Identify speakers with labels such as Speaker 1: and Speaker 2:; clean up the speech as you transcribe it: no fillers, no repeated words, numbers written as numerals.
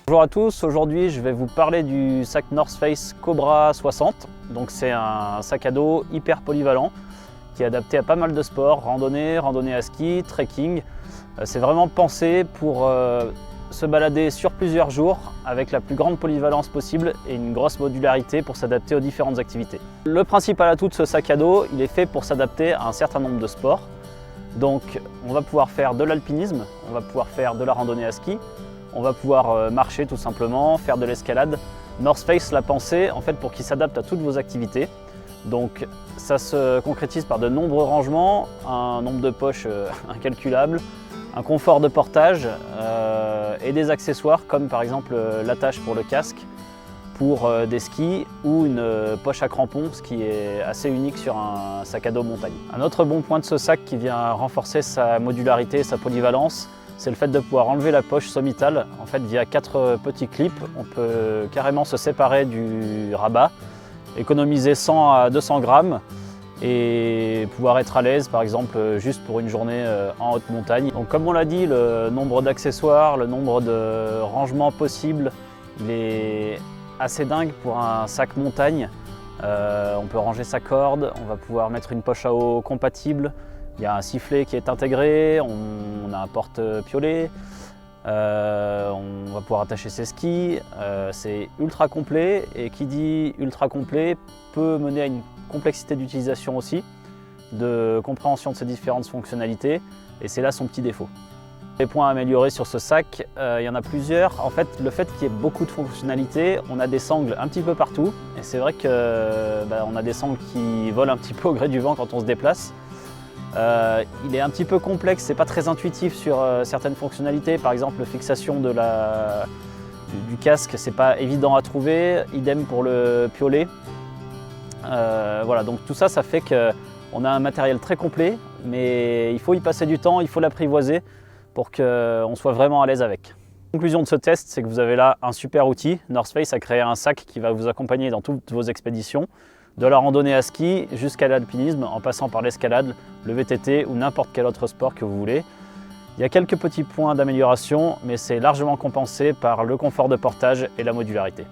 Speaker 1: Bonjour à tous, aujourd'hui je vais vous parler du sac North Face Cobra 60. Donc c'est un sac à dos hyper polyvalent qui est adapté à pas mal de sports, randonnée à ski, trekking. C'est vraiment pensé pour se balader sur plusieurs jours avec la plus grande polyvalence possible et une grosse modularité pour s'adapter aux différentes activités. Le principal atout de ce sac à dos, il est fait pour s'adapter à un certain nombre de sports. Donc on va pouvoir faire de l'alpinisme, on va pouvoir faire de la randonnée à ski, on va pouvoir marcher tout simplement, faire de l'escalade. North Face l'a pensé en fait pour qu'il s'adapte à toutes vos activités. Donc ça se concrétise par de nombreux rangements, un nombre de poches incalculable, un confort de portage et des accessoires comme par exemple l'attache pour le casque, pour des skis ou une poche à crampons, ce qui est assez unique sur un sac à dos montagne. Un autre bon point de ce sac qui vient renforcer sa modularité et sa polyvalence, c'est le fait de pouvoir enlever la poche sommitale. En fait, via 4 petits clips, on peut carrément se séparer du rabat, économiser 100 à 200 grammes et pouvoir être à l'aise, par exemple, juste pour une journée en haute montagne. Donc, comme on l'a dit, le nombre d'accessoires, le nombre de rangements possibles, il est assez dingue pour un sac montagne. On peut ranger sa corde, on va pouvoir mettre une poche à eau compatible. Il y a un sifflet qui est intégré, on a un porte-piolet, on va pouvoir attacher ses skis. C'est ultra complet et qui dit ultra complet peut mener à une complexité d'utilisation aussi, de compréhension de ses différentes fonctionnalités, et c'est là son petit défaut. Les points à améliorer sur ce sac, il y en a plusieurs. En fait, le fait qu'il y ait beaucoup de fonctionnalités, on a des sangles un petit peu partout, et c'est vrai qu'on a des sangles qui volent un petit peu au gré du vent quand on se déplace. Il est un petit peu complexe, c'est pas très intuitif sur certaines fonctionnalités, par exemple la fixation du casque, c'est pas évident à trouver, idem pour le piolet. Voilà, donc tout ça, ça fait qu'on a un matériel très complet, mais il faut y passer du temps, il faut l'apprivoiser pour qu'on soit vraiment à l'aise avec. La conclusion de ce test, c'est que vous avez là un super outil. North Face a créé un sac qui va vous accompagner dans toutes vos expéditions, de la randonnée à ski jusqu'à l'alpinisme, en passant par l'escalade, le VTT ou n'importe quel autre sport que vous voulez. Il y a quelques petits points d'amélioration, mais c'est largement compensé par le confort de portage et la modularité.